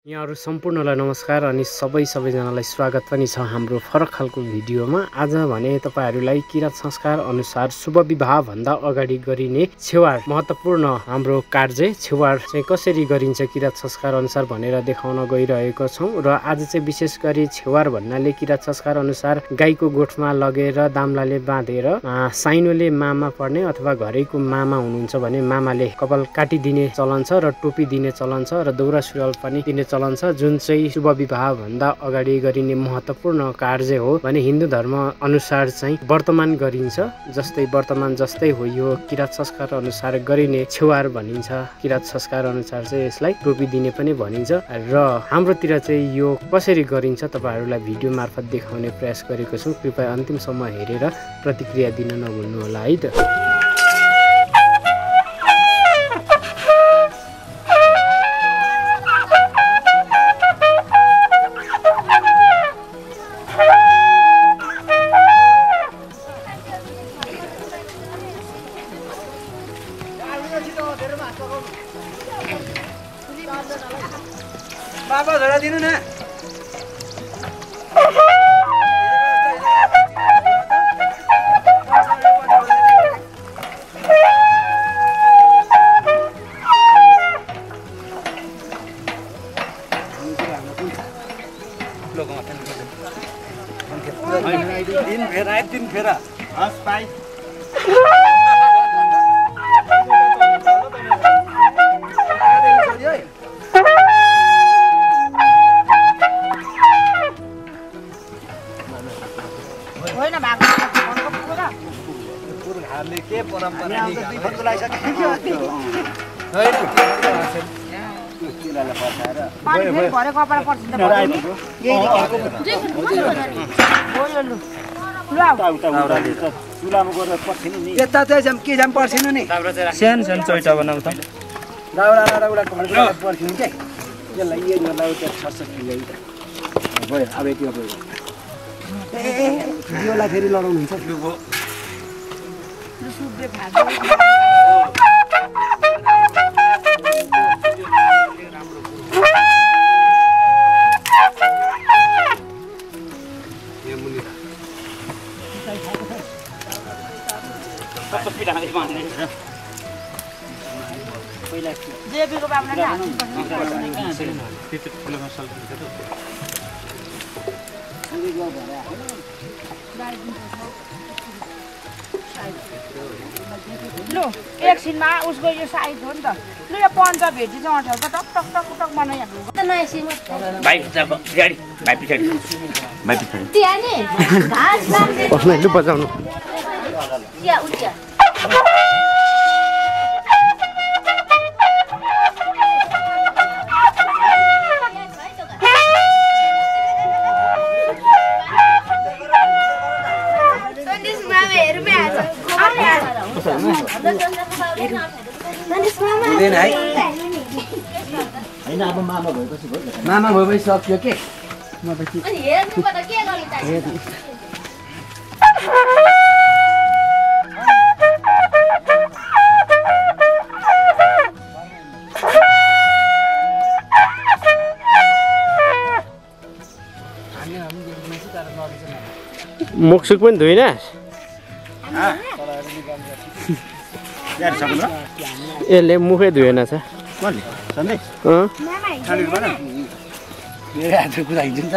यहाँहरु सम्पूर्णलाई नमस्कार अनि सबैजनालाई स्वागत पनि छ हाम्रो फरक खालको भिडियोमा। आज भने तपाईहरुलाई किरात संस्कार अनुसार शुभ विवाह भन्दा अगाडि गरिने छेवार महत्त्वपूर्ण हाम्रो कार्य छेवार चाहिँ कसरी गरिन्छ किरात संस्कार अनुसार भनेर देखाउन गइरहेको छौं। र आज चाहिँ विशेष गरी छेवार भन्नाले किरात संस्कार अनुसार गाईको गोठमा लगेर दाम्लाले बाँधेर साइनोले मामा पर्ने अथवा घरैको मामा हुनुहुन्छ भने मामाले कपाल काटिदिने चलन छ र टोपी दिने चलन छ र दौरा सुरुवाल पनि दिने चलन छ, जुन चाहिँ शुभ विवाह भन्दा अगाडि गरिने महत्त्वपूर्ण कार्य हो भने हिन्दू धर्म अनुसार चाहिँ वर्तमान गरिन्छ। जस्तै वर्तमान जस्तै हो यो किरात संस्कार अनुसार गरिने छेवार भनिन्छ। किरात संस्कार अनुसार चाहिँ यसलाई टोपी दिने पनि भनिन्छ र हाम्रोतिर चाहिँ यो कसरी गरिन्छ तपाईहरुलाई भिडियो मार्फत देखाउने प्रयास गरेको छु। कृपया अन्तिमसम्म हेरेर प्रतिक्रिया दिन नभुल्नु होला है त। बाबा झोडा दिनु न। दिन फेरा हस् पाइ के परम्परा यता चाहिँ के जाम पर्सिनु नि सानो सानो चोइटा बनाऊ त दाउरा पर्सिनु के यसलाई यो लाउटा छर्छ खिलै भयो। अब यति भयो योलाई फेरि लडाउनु हुन्छ लु एकछिनमा उसको यो साइज हो नि त। लु यो पन्च भेटी चाहिँ अठाउँछ टक टक टक टक बनाइहाल्नु भाइ पछाडि भाइ पछाडि भाइ पछाडि तियानी घाँस लाग्दै कसले बजाउनु या उठ्या हुँदैन है हैन। अब मामा भएपछि सक्यो के म पछि अनि हेर्नु पर्दा के गर्नु चाहिन्छ मुखसुक पनि धुइन यसले मुखै धुएन छ मेरो हात कुरा हिँड्छ नि त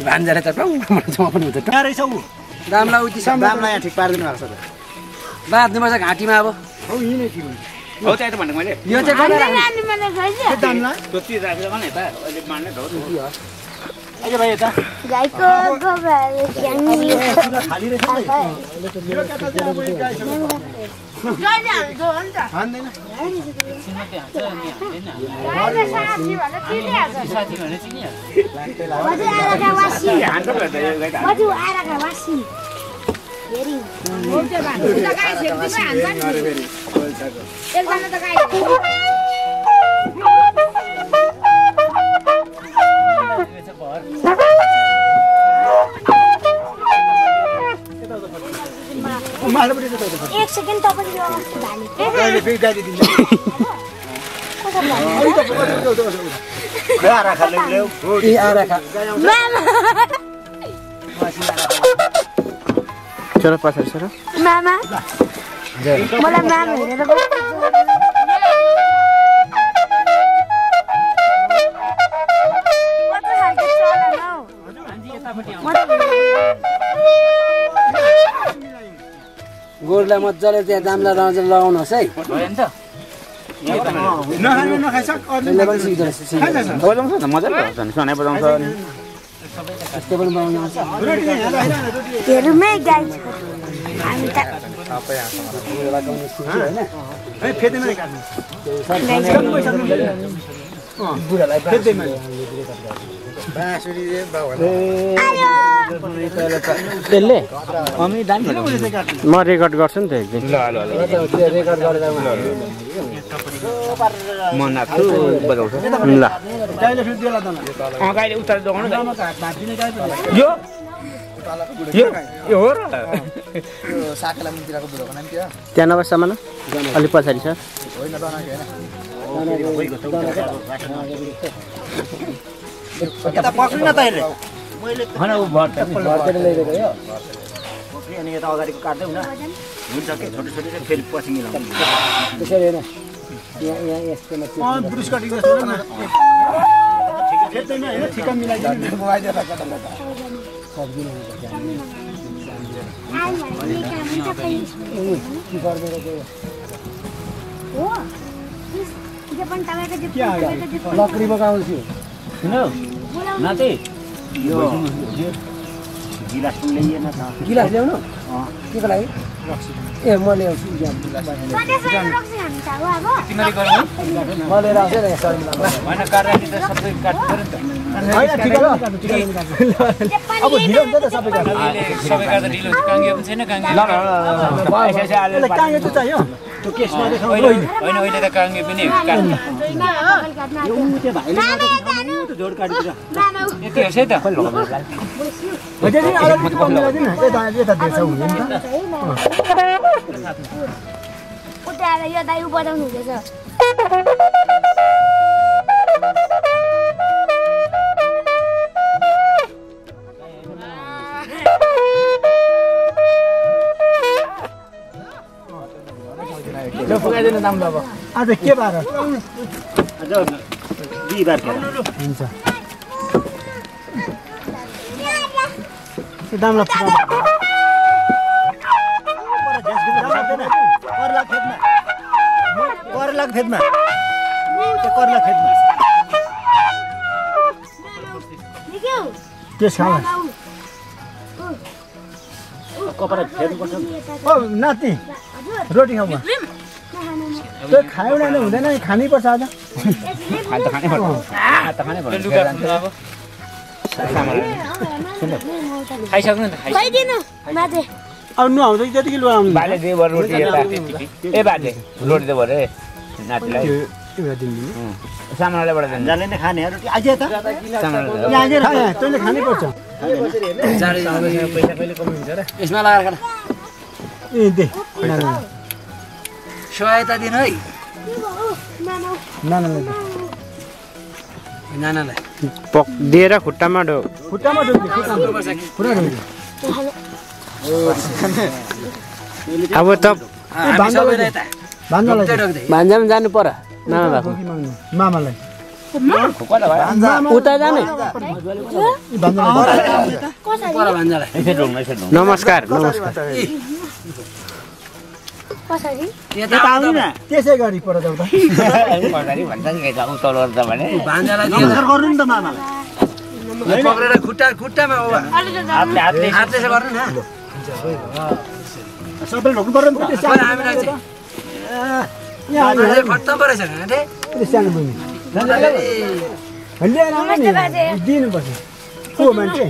भान्जाले त रहेछ ऊ दामला उति दामला यहाँ ठिक पारिदिनु भएको छ त बाँध्नु पर्छ घाँटीमा। अब हौ यिनै ठिक हुन्छ हो त्यही त भनेको मैले यो चाहिँ दामला टोपी राखेर भने यता अहिले मार्ने त हो अहिले भाइ यता गाईको गोबर खाली रहेछ एक सेकेन्ड तपाईले यो अवस्था धाले गाडी दिन्छ ए आराखा मामा चलो पछाडि सर मामा मलाई मामा हेरेर गोरुलाई मजाले त्यहाँ दामला लगाउनुहोस् है त्यसले पनि सिक्दोरहेछ बजाउँछ त मजाले बजाउँछ नि सनाइ बजाउँछ नि यस्तो पनि बनाउनु आउँछ हेरौँ गाई हामी त त्यसले म रेकर्ड गर्छु नि त एकदिन रेकर्ड गरेर म नाच्छु बजाउँछ ल गाईले उता जोगाउनु यो यो हो र त्यहाँ नबस्छ न अलिक पछाडि सर पक्रिन त यसले अनि यता अगाडिको काट्दै हुन हुन्छ के छोटो छोटो चाहिँ फेरि पछि मिलाउनु त्यसरी होइन यहाँ यस्तोमा लकडी बगाउँछु नाते यो गिलास पनि ल्याइएन त गिलास ल्याउनु के को लागि ए म ल्याउँछु म लिएर आउँछु नि अब ढिलो हुन्छ त सबै ढिलो काङ्गे पनि छैन काङ्गे काङ्गे त चाहियो त्यो केसमा देखाउनु होइन अहिले त काङ्गे पनि जोड काटिदिन्छ यति होस् है त उठाएर यो दाइ बजाउनु हुँदैछ पुगाइदिनु दाम अब आज के बार आज बिहिबार खेर हुन्छ दामला करला खेतमा त्यस खाऊ कपडा फेर्नुपर्छ ओ नाति रोटी खाऊ त्यो खायो भने हुँदैन नि खानैपर्छ आज खान त खानै पर्छ खाइसक्नु नि खाइदिनु माजे अब नुहाउँदै त्यतिकै लुहाउनु बाले दे बर रोटी यता ए बाले रोटी दे भरे नातिलाई सामानले बडा जाले नै खाने रोटी आज त सामानले यहाँ आज तैँले खानैपर्छ पैसा कहिले कमी हुन्छ र यसमा लगाएर ए दे सहायता दिन है नानालाई दिएर खुट्टामा ढो खुट्टामा ढोक्ने खुट्टा ढोक्ने अब त भान्जामा जानु पर मामालाई उता जाने नमस्कार त्यसै गरी पर जाउँदा गर्नु नि त मामालाई पक्रेर खुट्टामा हातले गर्नु न सबैले ढोक्नु पर्यो नि त खत्तम परेछ सानो बहिनी दिनुपर्छ को मान्छे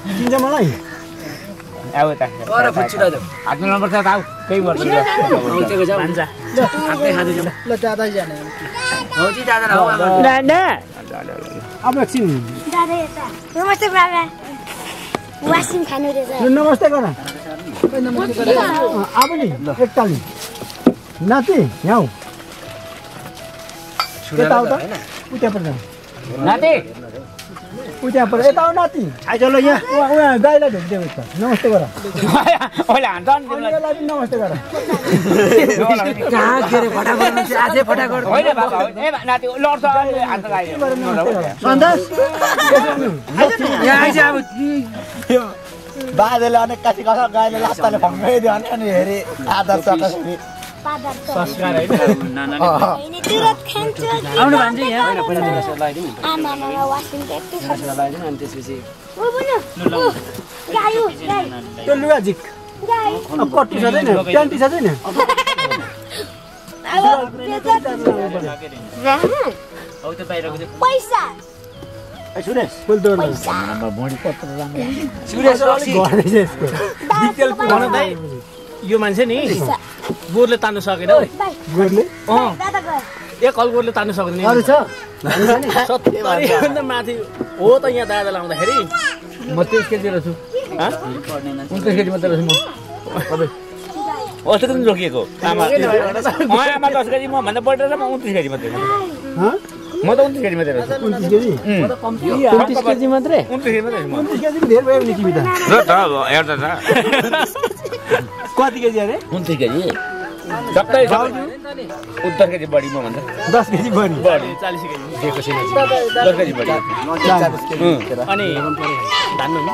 चिन्छ मलाई अब त हात मिलाउनुपर्छ त आऊ केही गर्छ ल दादा जाने अब एकछिन नमस्ते बाबा वासिङ खानु रहेछ नमस्ते गर अब नि एकताली नाति यहाँ यता आउ त उता पर नाति उता पर यता आउ नाति आइ चल यहाँ उहाँ गाईलाई भेट्दै छ नमस्ते गर ओले हान्छ नि गाईलाई पनि नमस्ते गर कहाँ के रे फटा गर्नु चाहिँ आजै फटा गर्नु होइन बाबा ए नाति लड्छ हान्छ गाई सन्देश यहाँ आइज अब बाजेले अनेक कासी कस गाईले लास्ताले फङ्गै दियो अनि हेरे आदर छ कसरी संस्कार हैन आउनु भन्छ यहाँ आमा मामा वासिङ त्यति छ लगाइदिनु अनि त्यसपछि ओ बुनु गाई त्यो लुगा झिक गाई अब कट्टी सदैन प्यान्टी सदैन हौ त्यो बाहिरको चाहिँ पैसा सुरेश फुल दोर्नु सुरेश रक्सी घरै यसको डिटेल भन दाइ यो मान्छे नि गोरले तान्नु सकेन है गोरले दादा गयो एक हल गोरले तान्नु सक्दैन अरु छ 70 भन्दा माथि हो त यहाँ दादा लाउँदाखेरि म 23 केजी छु 29 केजी मात्र छु म अस्ति पनि रोकिएको आमा आमा 10 केजी म भन्दा बढी रहेछ म 29 केजी मात्रै म त 29 केजी मात्रै रहेछ 29 केजी 29 केजी मात्रै 29 केजी मात्रै 29 केजी पनि धेरै भयो नि तिमी त र त हेर्दा त कति केजी अरे 29 केजी सबै 70 केजी बढी म भन्दा 10 केजी बढी 40 केजी दिएको छैन 10 केजी बढी अनि धान्नु नि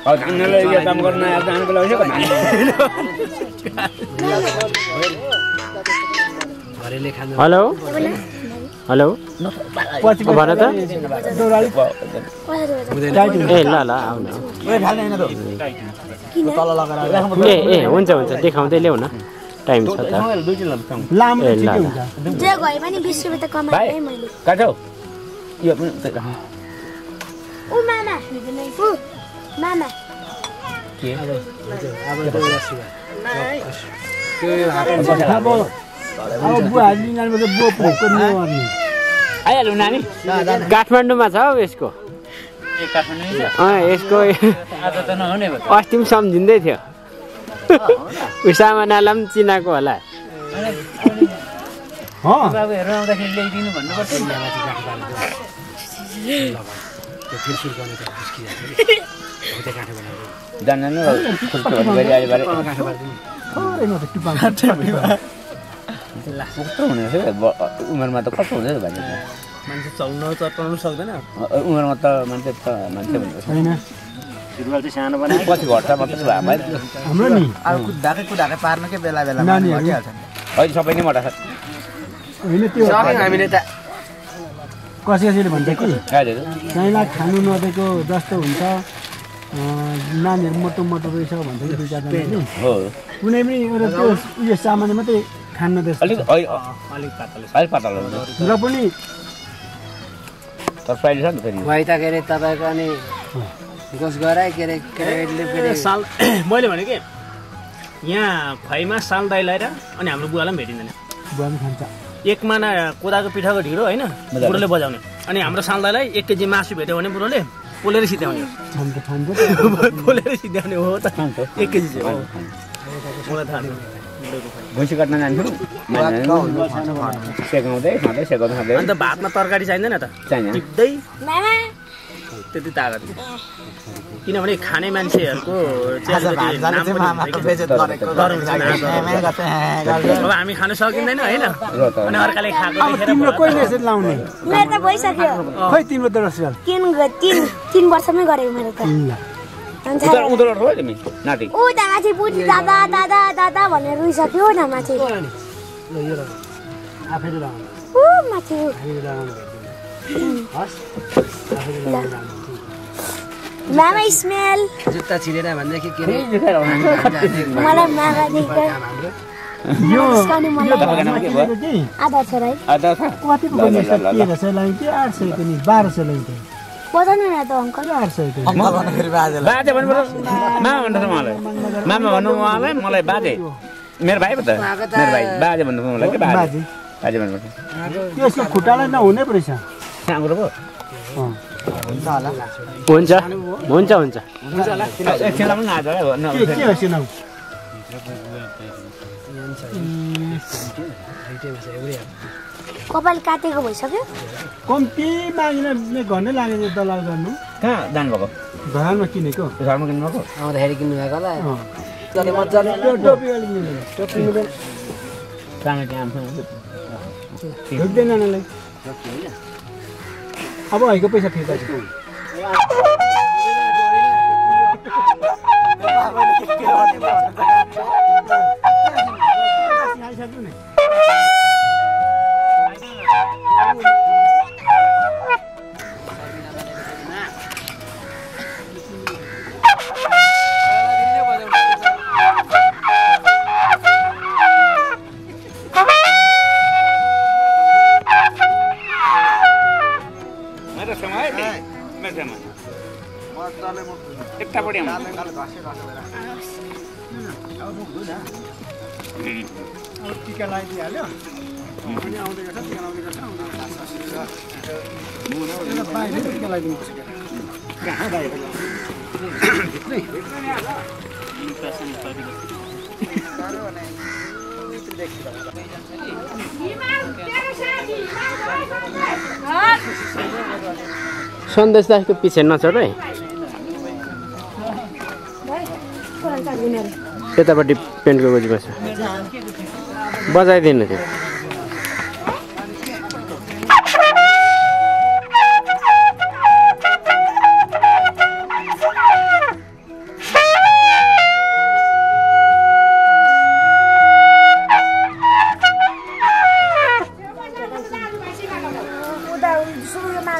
अब धानले यो काम गर्न आएर धानको लागि घरेले खानु हेलो हेलो पछि भन त दौराली ए ल ल आउ न ओए फाल्ने हैन त तल लगाएर ए हुन्छ हुन्छ देखाउँदै ल्याउ न टाइम छ त लामो ए, ठिकै ल, हुन्छ जे गए पनि 20 रुपैयाँ त कमाएँ मैले काटौ यो पनि उ मामा उ मामा अब बुवा लिनाले त बुवा पोको नि गर्नु आइहाल्नु नानी काठमाडौँमा छ हौ यसको यसको आज त नहुने भयो अस्ति पनि सम्झिँदै थियो उसामा नाला पनि चिनाएको होला हो बाबु हेर्न आउँदाखेरि ल्याइदिनु भन्नुपर्छ जान्दैन थोरै मात्र टुप्पा कस्तो हुने रहेछ उमेरमा त कस्तो हुँदैछ भाइ मान्छे चल्नु चर्काउनु सक्दैन उमेरमा त मान्छे भनेको छैन पछि घट्छ मात्रै भयो भाइ हाम्रो नि अब कुदाकै पार्नुकै बेला बेला नानीहरू अहिले सबै नै मोटा छ होइन त्यो सक्यौँ हामीले त कसैले भन्छ कि हजुर गाईलाई खानु नदिएको जस्तो हुन्छ नानीहरू मोटो मोटो रहेछ भन्छ कि दुई चारजना नि हो कुनै पनि एउटा त्यो उयो सामान्य मात्रै खानु नदिएछ अलिक अलिक पातलो हुन्छ र पनि तर फ्राइड छ नि फेरि भाइ त के अरे तपाईँको अनि गोस गराए के अरे केटाकेटीले फेरि साल मैले भने कि यहाँ खुवाइमा साल दाइ लगाएर अनि हाम्रो बुवालाई पनि भेटिँदैन बुवा पनि खान्छ एक माना कोदाको पिठाको ढिँडो होइन बुढोले बजाउने अनि हाम्रो साल दाइलाई 1 केजी मासु भेट्यो भने बुढोले पोलेर सिध्याउने खान्छ खान्छ पोलेर सिध्याउने हो त 1 केजी चाहिँ हो मलाई थाहा छैन भैँसी काट्न जान्थ्यौँ सेकाउँदै खाँदै सेकाउँदै खाँदै अन्त भातमा तरकारी चाहिँदैन त चाहिँदैन टिप्दै मामा त्यति तागत किनभने खाने मान्छेहरूको चाहिँ अलिकति नाम पनि हुन्छ कि डर हुन्छ अब हामी खानु सकिँदैन होइन अनि अर्काले खाएको देखेर तिम्रो कोही मेसेज लाउने मेरो त भइसक्यो खै तिम्रो त रसियल तीन वर्षमै गरेको मेरो त उधर हो तिमी नाति ऊ त माथि बुझी दादा दादा दादा भनेर रुइसक्यो न माथि आफैले लाउने ऊ माथि मामा स्मेल जुत्ता छिरेन भनेदेखि के अरे मलाई मामा देख्दा यो मुस्काउने मन लाग्यो। कि आधा छ है आधा छ कतिको बन्ने छ 1300 लाइन्थ्यो 800 को नि 1200 लाइन्थ्यो बजाउनु न त अङ्कल 800 को बाजे भन्नु मामा भन्नु मलाई मामा भन्नु उहाँलाई मलाई बाजे मेरो भाइ पो त मेरो भाइ बाजे भन्नु मलाई के बाजे बाजे बाजे भन्नुपर्छ त्यसको खुट्टालाई नहुने पो रहेछ साँगुरो पो हुन्छ हुन्छ हुन्छ एकछिनलाई पनि आज के हो सिनाउ कपाल काटेको भइसक्यो कम्ती मागिन घन्टै लाग्यो दलाल गर्नु कहाँ जानुभएको घरमा किनेको घरमा किन्नुभएको आउँदाखेरि किन्नु भएको होला टोपी अलिक मिलेन टोपी मिलेन कहाँ काम ढुक्दैन नानालाई अब हैको पैसा फिर्ता छ टिका लगाइदिइहाल्यो अनि आउँदै गर्छ टिका लगाउँदै गर्छ बाहिर टिका लगाइदिनुपर्छ कहाँ बाहिर सन्देश दासको पछि नचढ है त्यतापट्टि पेन्टको गोजी बस्छ बजाइदिनु त्यो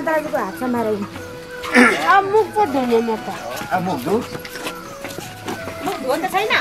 दाजुको हातमा मारेन मुख पो धुने म त मुख धु मुख धुन छैन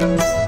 हुन्छ